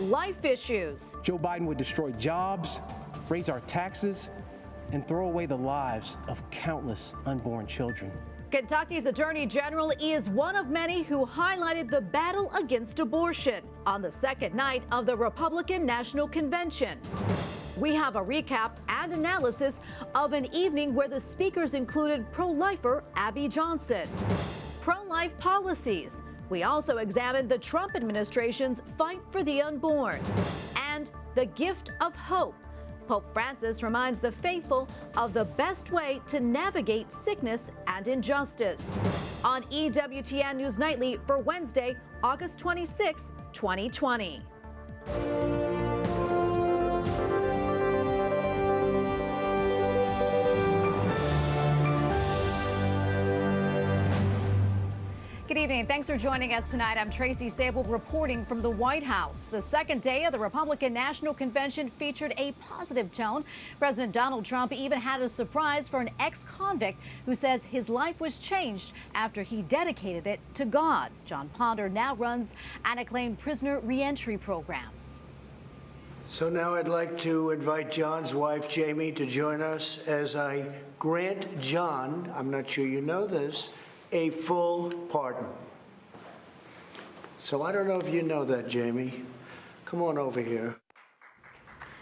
life issues. Joe Biden would destroy jobs, raise our taxes, and throw away the lives of countless unborn children. Kentucky's Attorney General is one of many who highlighted the battle against abortion on the second night of the Republican National Convention. We have a recap and analysis of an evening where the speakers included pro-lifer Abby Johnson. Pro-life policies. We also examined the Trump administration's fight for the unborn. And the gift of hope. Pope Francis reminds the faithful of the best way to navigate sickness and injustice. On EWTN News Nightly for Wednesday, August 26, 2020. Good evening. Thanks for joining us tonight. I'm Tracy Sable reporting from the White House. The second day of the Republican National Convention featured a positive tone. President Donald Trump even had a surprise for an ex-convict who says his life was changed after he dedicated it to God. John Ponder now runs an acclaimed prisoner reentry program. So now I'd like to invite John's wife, Jamie, to join us as I grant John, I'm not sure you know this, a full pardon. So I don't know if you know that, Jamie. Come on over here.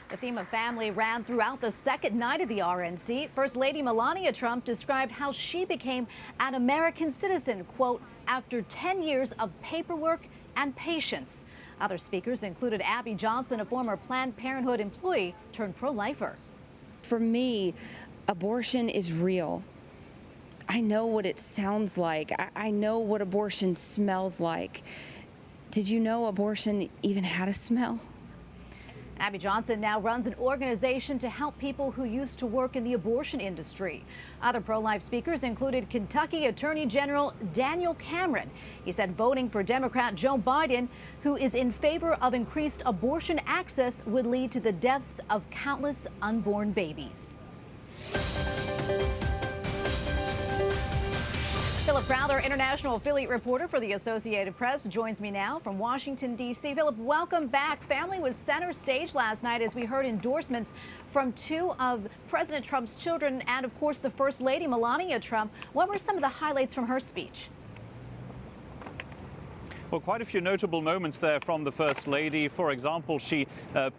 The theme of family ran throughout the second night of the RNC. First Lady Melania Trump described how she became an American citizen, quote, after 10 years of paperwork and patience. Other speakers included Abby Johnson, a former Planned Parenthood employee turned pro-lifer. For me, abortion is real. I know what it sounds like. I know what abortion smells like. Did you know abortion even had a smell? Abby Johnson now runs an organization to help people who used to work in the abortion industry. Other pro-life speakers included Kentucky Attorney General Daniel Cameron. He said voting for Democrat Joe Biden, who is in favor of increased abortion access, would lead to the deaths of countless unborn babies. Philip Crowther, international affiliate reporter for the Associated Press, joins me now from Washington, D.C. Philip, welcome back. Family was center stage last night as we heard endorsements from two of President Trump's children and, of course, the First Lady, Melania Trump. What were some of the highlights from her speech? Well, quite a few notable moments there from the First Lady. For example, she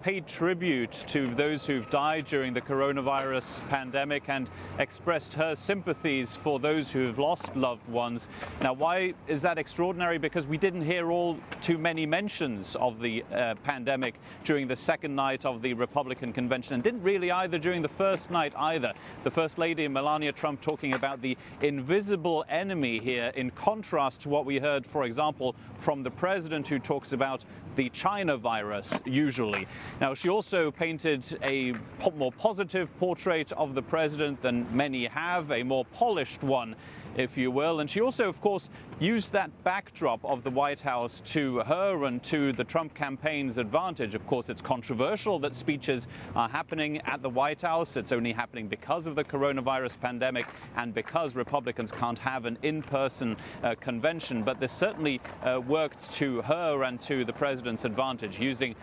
paid tribute to those who've died during the coronavirus pandemic and expressed her sympathies for those who have lost loved ones. Now, why is that extraordinary? Because we didn't hear all too many mentions of the pandemic during the second night of the Republican convention, and didn't really either during the first night either. The First Lady, Melania Trump, talking about the invisible enemy here, in contrast to what we heard, for example, from the president, who talks about the China virus usually. Now, she also painted a more positive portrait of the president than many have, a more polished one, if you will. And she also, of course, used that backdrop of the White House to her and to the Trump campaign's advantage. Of course, it's controversial that speeches are happening at the White House. It's only happening because of the coronavirus pandemic and because Republicans can't have an in-person convention. But this certainly worked to her and to the president's advantage, using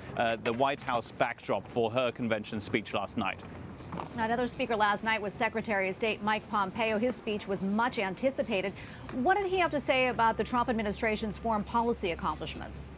the White House backdrop for her convention speech last night. Another speaker last night was Secretary of State Mike Pompeo. His speech was much anticipated. What did he have to say about the Trump administration's foreign policy accomplishments?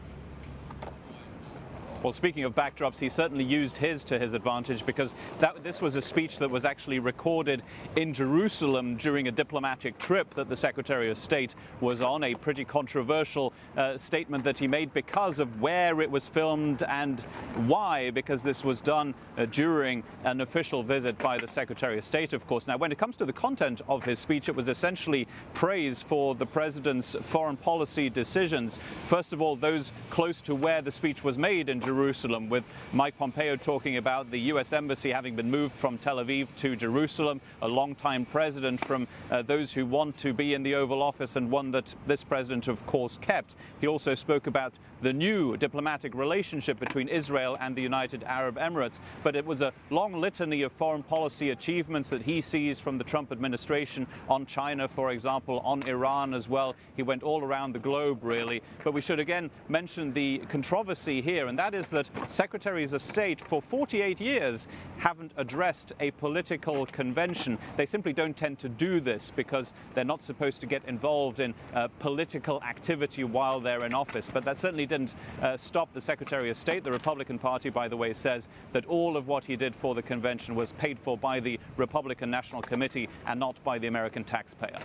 Well, speaking of backdrops, he certainly used his to his advantage, because this was a speech that was actually recorded in Jerusalem during a diplomatic trip that the Secretary of State was on, a pretty controversial statement that he made because of where it was filmed and why, because this was done during an official visit by the Secretary of State, of course. Now, when it comes to the content of his speech, it was essentially praise for the president's foreign policy decisions. First of all, those close to where the speech was made in Jerusalem, with Mike Pompeo talking about the U.S. Embassy having been moved from Tel Aviv to Jerusalem, a longtime president from those who want to be in the Oval Office, and one that this president, of course, kept. He also spoke about the new diplomatic relationship between Israel and the United Arab Emirates. But it was a long litany of foreign policy achievements that he sees from the Trump administration on China, for example, on Iran as well. He went all around the globe, really. But we should again mention the controversy here, and that is that secretaries of state for 48 years haven't addressed a political convention. They simply don't tend to do this because they're not supposed to get involved in political activity while they're in office. But that certainly didn't stop the Secretary of State. The Republican Party, by the way, says that all of what he did for the convention was paid for by the Republican National Committee and not by the American taxpayer.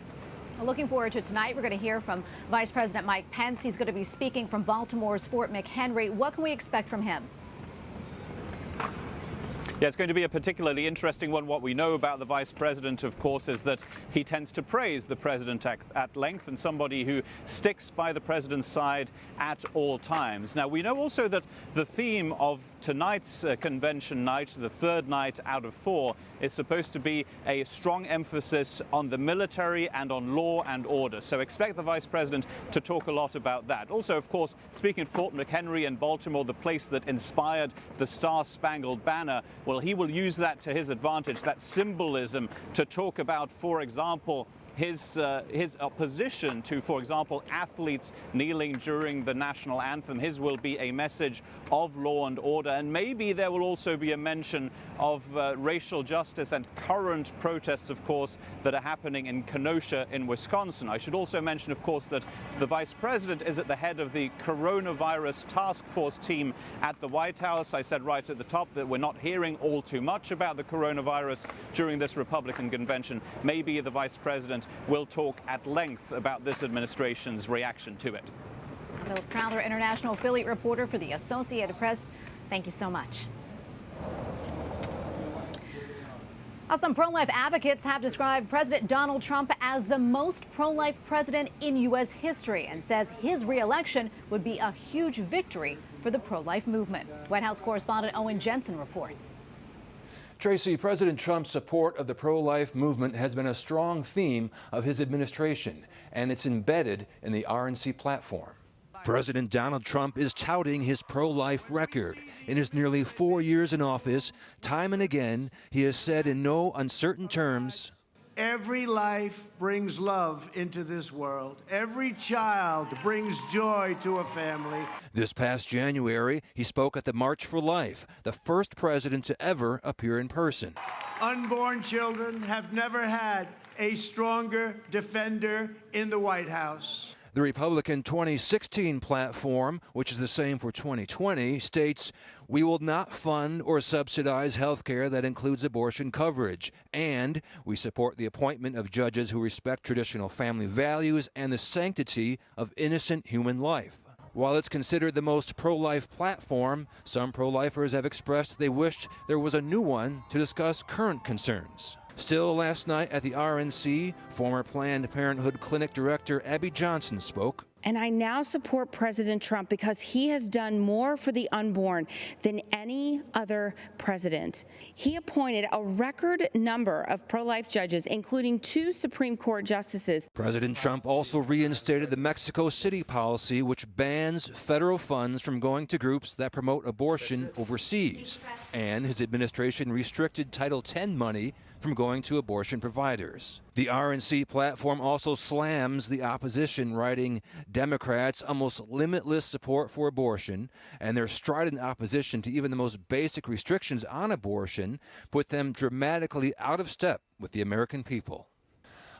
Looking forward to tonight. We're going to hear from Vice President Mike Pence. He's going to be speaking from Baltimore's Fort McHenry. What can we expect from him? Yeah, it's going to be a particularly interesting one. What we know about the vice president, of course, is that he tends to praise the president at length and somebody who sticks by the president's side at all times. Now, we know also that the theme of tonight's convention night, the third night out of 4, is supposed to be a strong emphasis on the military and on law and order. So expect the vice president to talk a lot about that. Also, of course, speaking of Fort McHenry in Baltimore, the place that inspired the Star-Spangled Banner, well, he will use that to his advantage, that symbolism, to talk about, for example, his opposition to, for example, athletes kneeling during the national anthem. His will be a message of law and order, and maybe there will also be a mention of racial justice and current protests, of course, that are happening in Kenosha in Wisconsin. I should also mention, of course, that the vice president is at the head of the coronavirus task force team at the White House. I said right at the top that we're not hearing all too much about the coronavirus during this Republican convention. Maybe the vice president will talk at length about this administration's reaction to it. Philip Crowther, international affiliate reporter for the Associated Press. Thank you so much. Some pro-life advocates have described President Donald Trump as the most pro-life president in U.S. history and says his re-election would be a huge victory for the pro-life movement. White House correspondent Owen Jensen reports. Tracy, President Trump's support of the pro-life movement has been a strong theme of his administration, and it's embedded in the RNC platform. President Donald Trump is touting his pro-life record. In his nearly 4 years in office, time and again, he has said in no uncertain terms, every life brings love into this world. Every child brings joy to a family. This past January, he spoke at the March for Life, the first president to ever appear in person. Unborn children have never had a stronger defender in the White House. The Republican 2016 platform, which is the same for 2020, states, "We will not fund or subsidize health care that includes abortion coverage, and we support the appointment of judges who respect traditional family values and the sanctity of innocent human life." While it's considered the most pro-life platform, some pro-lifers have expressed they wished there was a new one to discuss current concerns. Still, last night at the RNC, former Planned Parenthood Clinic Director Abby Johnson spoke. And I now support President Trump because he has done more for the unborn than any other president. He appointed a record number of pro-life judges, including 2 Supreme Court justices. President Trump also reinstated the Mexico City policy, which bans federal funds from going to groups that promote abortion overseas. And his administration restricted Title X money from going to abortion providers. The RNC platform also slams the opposition, writing, Democrats' almost limitless support for abortion and their strident opposition to even the most basic restrictions on abortion put them dramatically out of step with the American people.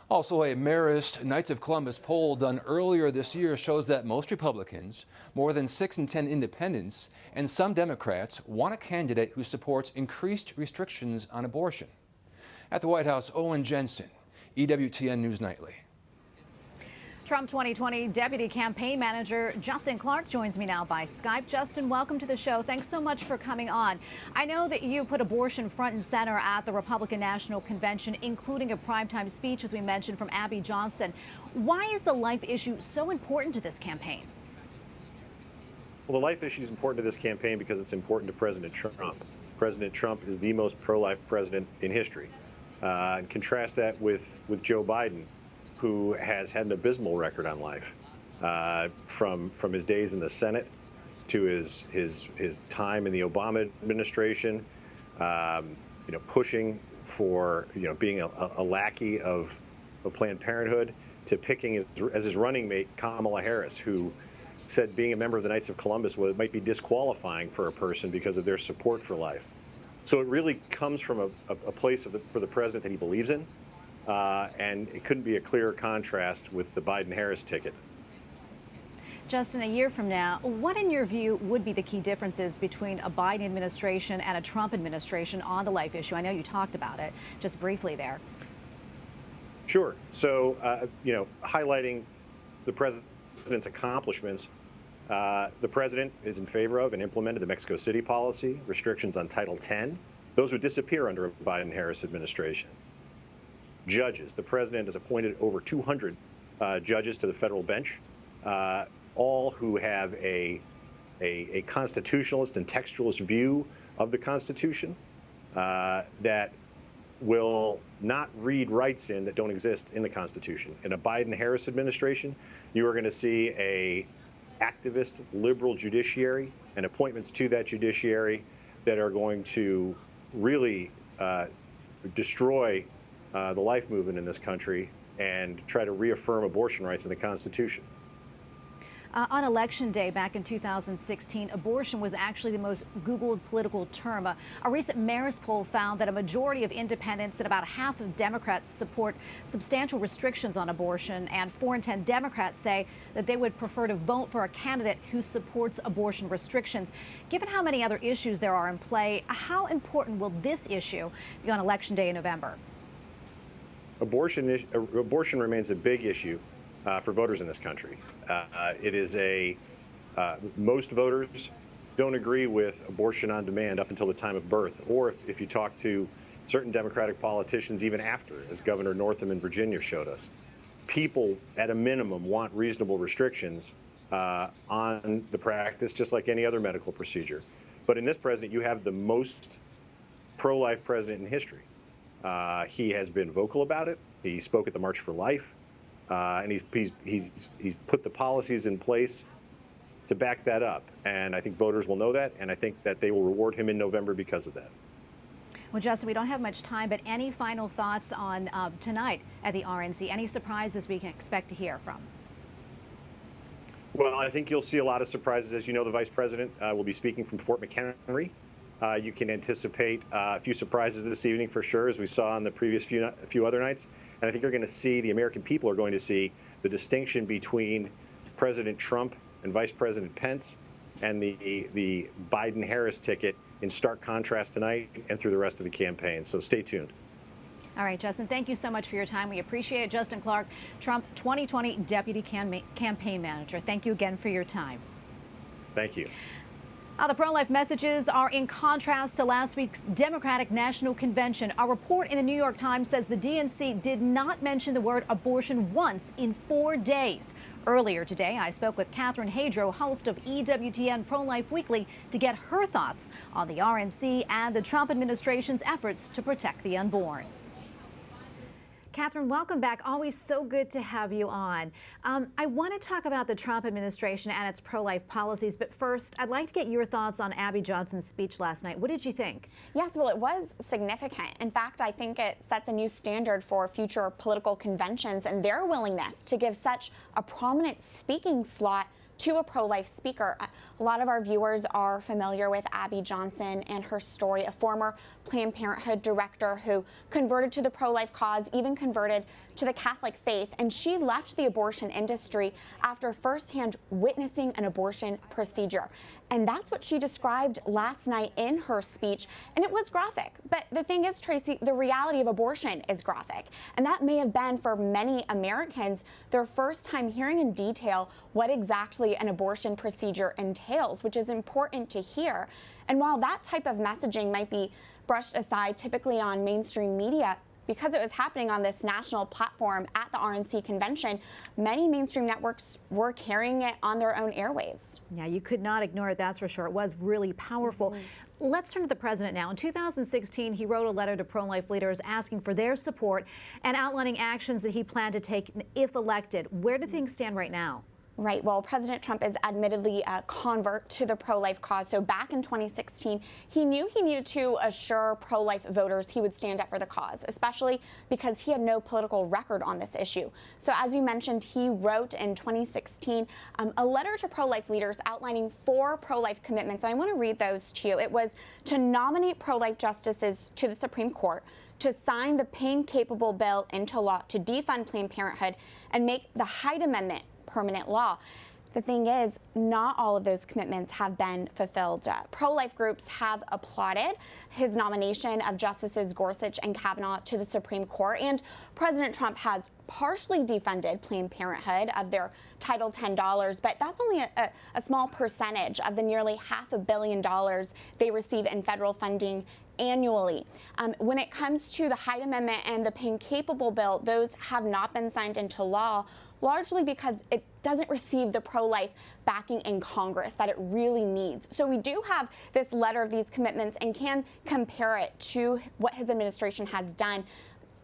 Also, a Marist Knights of Columbus poll done earlier this year shows that most Republicans, more than 6 in 10 independents, and some Democrats want a candidate who supports increased restrictions on abortion. At the White House, Owen Jensen, EWTN News Nightly. Trump 2020 Deputy Campaign Manager Justin Clark joins me now by Skype. Justin, welcome to the show. Thanks so much for coming on. I know that you put abortion front and center at the Republican National Convention, including a primetime speech, as we mentioned, from Abby Johnson. Why is the life issue so important to this campaign? Well, the life issue is important to this campaign because it's important to President Trump. President Trump is the most pro-life president in history. And contrast that with Joe Biden, who has had an abysmal record on life from his days in the Senate to his time in the Obama administration, pushing for, being a lackey of Planned Parenthood, to picking as his running mate Kamala Harris, who said being a member of the Knights of Columbus might be disqualifying for a person because of their support for life. So it really comes from a place for the president that he believes in, and it couldn't be a clearer contrast with the Biden-Harris ticket. Justin, a year from now, what in your view would be the key differences between a Biden administration and a Trump administration on the life issue? I know you talked about it just briefly there. Sure. So, highlighting the president's accomplishments, the president is in favor of and implemented the Mexico City policy, restrictions on Title X. Those would disappear under a Biden-Harris administration. Judges, the president has appointed over 200 judges to the federal bench, all who have a constitutionalist and textualist view of the Constitution that will not read rights in that don't exist in the Constitution. In a Biden-Harris administration, you are going to see a activist, liberal judiciary and appointments to that judiciary that are going to really destroy the life movement in this country and try to reaffirm abortion rights in the Constitution. On Election Day back in 2016, abortion was actually the most Googled political term. A recent Marist poll found that a majority of independents and about half of Democrats support substantial restrictions on abortion, and 4 in 10 Democrats say that they would prefer to vote for a candidate who supports abortion restrictions. Given how many other issues there are in play, how important will this issue be on Election Day in November? Abortion remains a big issue for voters in this country. It is most voters don't agree with abortion on demand up until the time of birth, or if you talk to certain Democratic politicians even after, as Governor Northam in Virginia showed us. People, at a minimum, want reasonable restrictions on the practice, just like any other medical procedure. But in this president, you have the most pro-life president in history. He has been vocal about it. He spoke at the March for Life. And he's put the policies in place to back that up. And I think voters will know that, and I think that they will reward him in November because of that. Well, Justin, we don't have much time, but any final thoughts on tonight at the RNC? Any surprises we can expect to hear from? Well, I think you'll see a lot of surprises. As you know, the vice president will be speaking from Fort McHenry. You can anticipate a few surprises this evening for sure, as we saw on the previous few other nights. And I think you're going to see, the American people are going to see the distinction between President Trump and Vice President Pence and the Biden-Harris ticket in stark contrast tonight and through the rest of the campaign. So stay tuned. All right, Justin, thank you so much for your time. We appreciate it. Justin Clark, Trump 2020 Deputy Campaign Manager. Thank you again for your time. Thank you. The pro-life messages are in contrast to last week's Democratic National Convention. A report in the New York Times says the DNC did not mention the word abortion once in 4 days. Earlier today, I spoke with Catherine Hadro, host of EWTN Pro-Life Weekly, to get her thoughts on the RNC and the Trump administration's efforts to protect the unborn. Catherine, welcome back. Always so good to have you on. I want to talk about the Trump administration and its pro-life policies, but first, I'd like to get your thoughts on Abby Johnson's speech last night. What did you think? Yes, well, it was significant. In fact, I think it sets a new standard for future political conventions and their willingness to give such a prominent speaking slot to a pro-life speaker. A lot of our viewers are familiar with Abby Johnson and her story, a former Planned Parenthood director who converted to the pro-life cause, even converted to the Catholic faith, and she left the abortion industry after firsthand witnessing an abortion procedure. And that's what she described last night in her speech, and it was graphic. But the thing is, Tracy, the reality of abortion is graphic, and that may have been for many Americans their first time hearing in detail what exactly an abortion procedure entails, which is important to hear. And while that type of messaging might be brushed aside typically on mainstream media, because it was happening on this national platform at the RNC convention, many mainstream networks were carrying it on their own airwaves. Yeah, you could not ignore it, that's for sure. It was really powerful. Let's turn to the president now. In 2016, he wrote a letter to pro-life leaders asking for their support and outlining actions that he planned to take if elected. Where do things stand right now? Right. Well, President Trump is admittedly a convert to the pro-life cause. So back in 2016, he knew he needed to assure pro-life voters he would stand up for the cause, especially because he had no political record on this issue. So as you mentioned, he wrote in 2016 a letter to pro-life leaders outlining 4 pro-life commitments. And I want to read those to you. It was to nominate pro-life justices to the Supreme Court, to sign the pain-capable bill into law, to defund Planned Parenthood, and make the Hyde Amendment permanent law. The thing is, not all of those commitments have been fulfilled. Pro-life groups have applauded his nomination of Justices Gorsuch and Kavanaugh to the Supreme Court, and President Trump has partially defunded Planned Parenthood of their Title $10, but that's only a small percentage of the nearly $500 million they receive in federal funding annually. When it comes to the Hyde Amendment and the pain-capable bill, those have not been signed into law, largely because it doesn't receive the pro-life backing in Congress that it really needs. So we do have this letter of these commitments and can compare it to what his administration has done.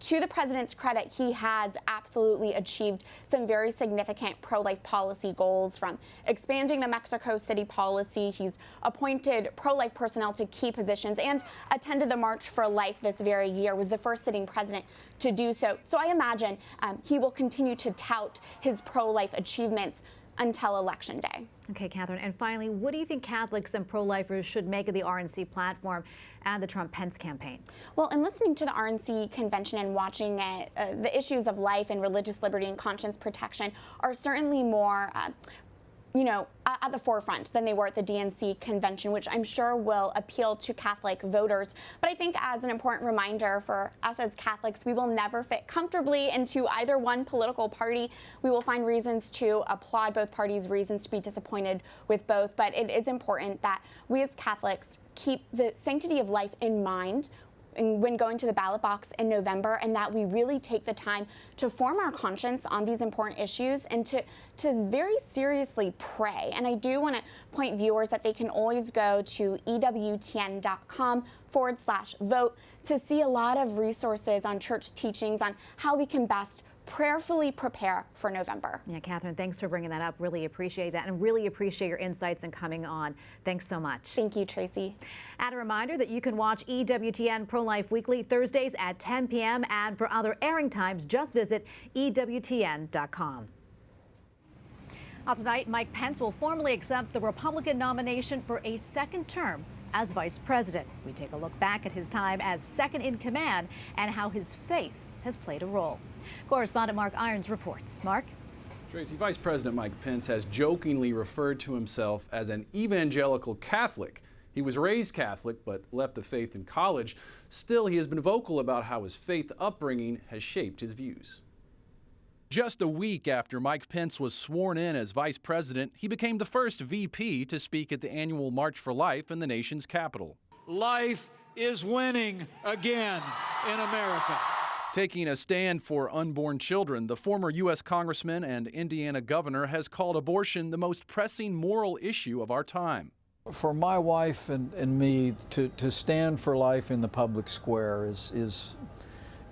To the president's credit, he has absolutely achieved some very significant pro-life policy goals, from expanding the Mexico City policy. He's appointed pro-life personnel to key positions and attended the March for Life this very year, was the first sitting president to do so. So I imagine he will continue to tout his pro-life achievements until Election Day. Okay, Catherine. And finally, what do you think Catholics and pro-lifers should make of the RNC platform and the Trump-Pence campaign? Well, in listening to the RNC convention and watching it, the issues of life and religious liberty and conscience protection are certainly more at the forefront than they were at the DNC convention, which I'm sure will appeal to Catholic voters. But I think as an important reminder for us as Catholics, we will never fit comfortably into either one political party. We will find reasons to applaud both parties, reasons to be disappointed with both. But it is important that we as Catholics keep the sanctity of life in mind when going to the ballot box in November, and that we really take the time to form our conscience on these important issues and to very seriously pray. And I do want to point viewers that they can always go to EWTN.com/vote to see a lot of resources on church teachings on how we can best prayerfully prepare for November. Yeah, Catherine, thanks for bringing that up. Really appreciate that, and really appreciate your insights and coming on. Thanks so much. Thank you, Tracy. And a reminder that you can watch EWTN Pro-Life Weekly Thursdays at 10 p.m. And for other airing times, just visit EWTN.com. Now tonight, Mike Pence will formally accept the Republican nomination for a second term as vice president. We take a look back at his time as second in command and how his faith has played a role. Correspondent Mark Irons reports. Mark? Tracy, Vice President Mike Pence has jokingly referred to himself as an evangelical Catholic. He was raised Catholic but left the faith in college. Still, he has been vocal about how his faith upbringing has shaped his views. Just a week after Mike Pence was sworn in as vice president, he became the first VP to speak at the annual March for Life in the nation's capital. Life is winning again in America. Taking a stand for unborn children, the former U.S. Congressman and Indiana governor has called abortion the most pressing moral issue of our time. For my wife and me to stand for life in the public square is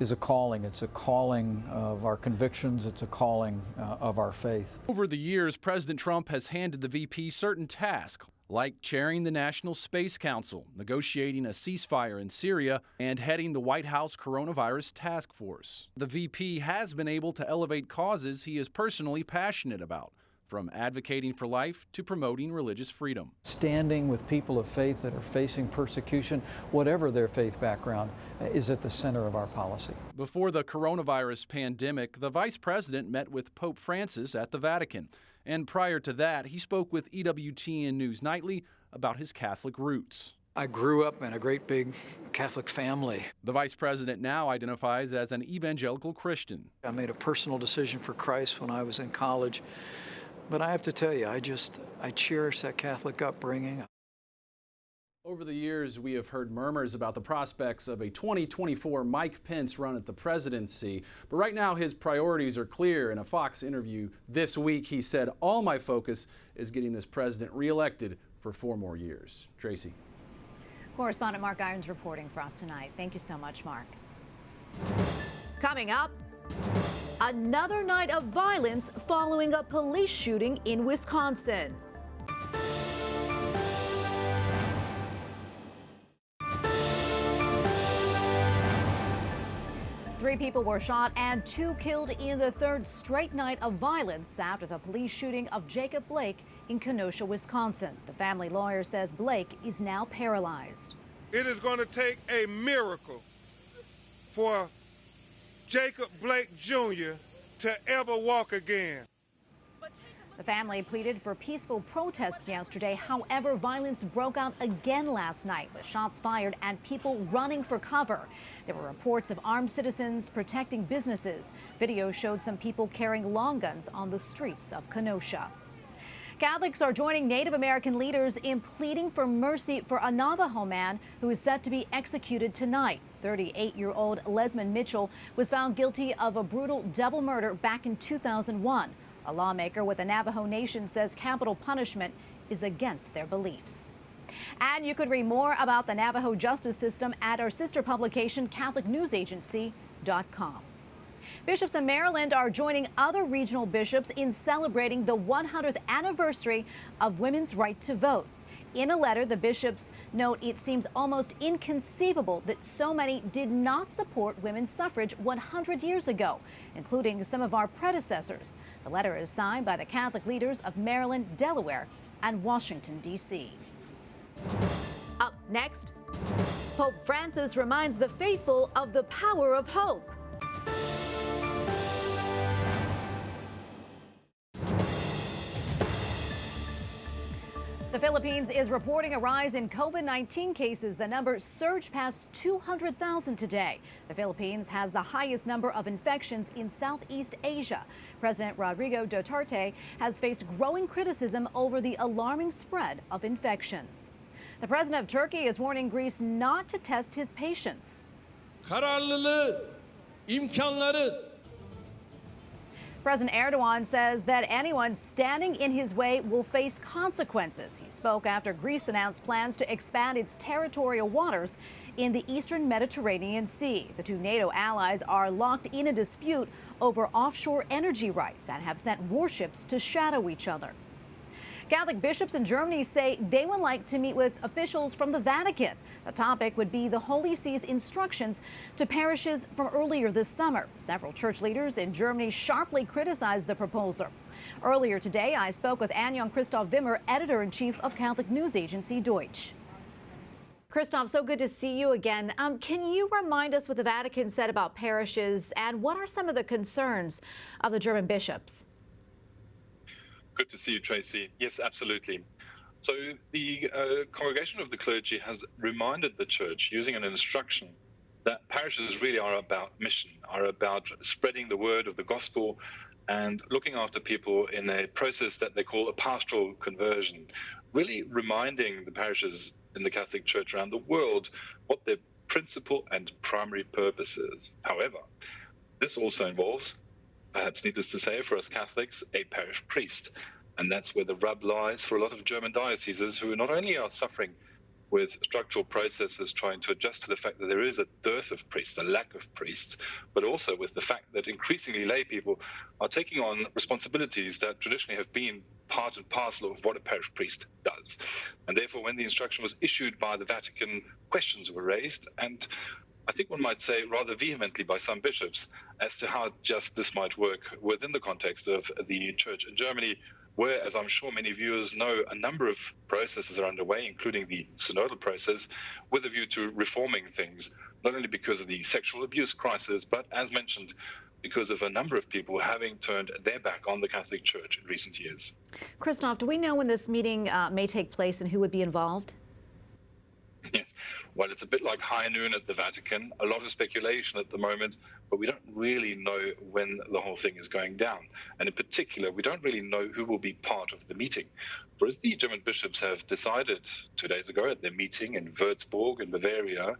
a calling. It's a calling of our convictions. It's a calling of our faith. Over the years, President Trump has handed the VP certain tasks, like chairing the National Space Council, negotiating a ceasefire in Syria, and heading the White House Coronavirus Task Force. The VP has been able to elevate causes he is personally passionate about, from advocating for life to promoting religious freedom. Standing with people of faith that are facing persecution, whatever their faith background, is at the center of our policy. Before the coronavirus pandemic, the vice president met with Pope Francis at the Vatican. And prior to that, he spoke with EWTN News Nightly about his Catholic roots. I grew up in a great big Catholic family. The vice president now identifies as an evangelical Christian. I made a personal decision for Christ when I was in college. But I have to tell you, I cherish that Catholic upbringing. Over the years, we have heard murmurs about the prospects of a 2024 Mike Pence run at the presidency. But right now, his priorities are clear. In a Fox interview this week, he said, "All my focus is getting this president reelected for 4 more years." Tracy. Correspondent Mark Irons reporting for us tonight. Thank you so much, Mark. Coming up, Another night of violence following a police shooting in Wisconsin. Three people were shot and 2 killed in the third straight night of violence after the police shooting of Jacob Blake in Kenosha, Wisconsin. The family lawyer says Blake is now paralyzed. It is going to take a miracle for Jacob Blake Jr. to ever walk again. The family pleaded for peaceful protests yesterday. However, violence broke out again last night with shots fired and people running for cover. There were reports of armed citizens protecting businesses. Video showed some people carrying long guns on the streets of Kenosha. Catholics are joining Native American leaders in pleading for mercy for a Navajo man who is set to be executed tonight. 38-year-old Lesmond Mitchell was found guilty of a brutal double murder back in 2001. A lawmaker with the Navajo Nation says capital punishment is against their beliefs. And you could read more about the Navajo justice system at our sister publication, CatholicNewsAgency.com. Bishops in Maryland are joining other regional bishops in celebrating the 100th anniversary of women's right to vote. In a letter, the bishops note it seems almost inconceivable that so many did not support women's suffrage 100 years ago, including some of our predecessors. The letter is signed by the Catholic leaders of Maryland, Delaware, and Washington, D.C. Up next, Pope Francis reminds the faithful of the power of hope. The Philippines is reporting a rise in COVID-19 cases. The number surged past 200,000 today. The Philippines has the highest number of infections in Southeast Asia. President Rodrigo Duterte has faced growing criticism over the alarming spread of infections. The president of Turkey is warning Greece not to test his patients. Kararlılığı, imkanları. President Erdogan says that anyone standing in his way will face consequences. He spoke after Greece announced plans to expand its territorial waters in the eastern Mediterranean Sea. The two NATO allies are locked in a dispute over offshore energy rights and have sent warships to shadow each other. Catholic bishops in Germany say they would like to meet with officials from the Vatican. The topic would be the Holy See's instructions to parishes from earlier this summer. Several church leaders in Germany sharply criticized the proposal. Earlier today, I spoke with Anion Christoph Wimmer, editor-in-chief of Catholic news agency Deutsch. Christoph, so good to see you again. Can you remind us what the Vatican said about parishes and what are some of the concerns of the German bishops? Good to see you, Tracy. Yes, absolutely. So the Congregation of the Clergy has reminded the Church, using an instruction, that parishes really are about mission, are about spreading the word of the gospel and looking after people in a process that they call a pastoral conversion, really reminding the parishes in the Catholic Church around the world what their principal and primary purpose is. However, this also involves, perhaps needless to say for us Catholics, a parish priest. And that's where the rub lies for a lot of German dioceses who not only are suffering with structural processes trying to adjust to the fact that there is a dearth of priests, a lack of priests, but also with the fact that increasingly lay people are taking on responsibilities that traditionally have been part and parcel of what a parish priest does. And therefore, when the instruction was issued by the Vatican, questions were raised, and I think one might say rather vehemently by some bishops as to how just this might work within the context of the Church in Germany, where, as I'm sure many viewers know, a number of processes are underway, including the synodal process, with a view to reforming things, not only because of the sexual abuse crisis, but as mentioned, because of a number of people having turned their back on the Catholic Church in recent years. Christoph, do we know when this meeting may take place and who would be involved? Yeah. Well, it's a bit like high noon at the Vatican, a lot of speculation at the moment, but we don't really know when the whole thing is going down. And in particular, we don't really know who will be part of the meeting. Whereas the German bishops have decided 2 days ago at their meeting in Würzburg in Bavaria,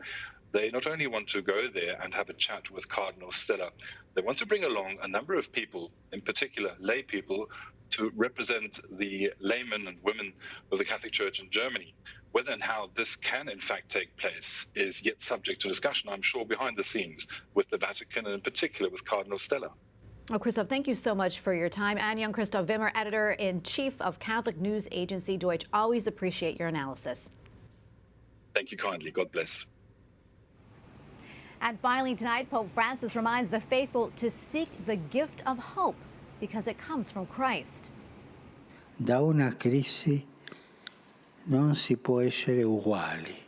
they not only want to go there and have a chat with Cardinal Stella, they want to bring along a number of people, in particular lay people, to represent the laymen and women of the Catholic Church in Germany. Whether and how this can in fact take place is yet subject to discussion, I'm sure, behind the scenes with the Vatican and in particular with Cardinal Stella. Oh, Christoph, thank you so much for your time. And young Christoph Wimmer, editor-in-chief of Catholic news agency Deutsch. Always appreciate your analysis. Thank you kindly. God bless. And finally tonight, Pope Francis reminds the faithful to seek the gift of hope because it comes from Christ. Da una crisi non si può essere uguali.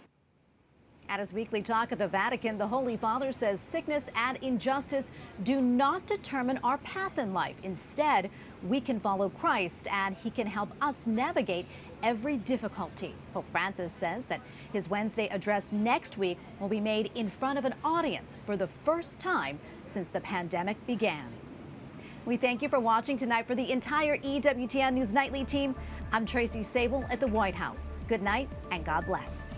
At his weekly talk at the Vatican, the Holy Father says sickness and injustice do not determine our path in life. Instead, we can follow Christ and he can help us navigate every difficulty. Pope Francis says that his Wednesday address next week will be made in front of an audience for the first time since the pandemic began. We thank you for watching tonight. For the entire EWTN News Nightly team, I'm Tracy Sable at the White House. Good night and God bless.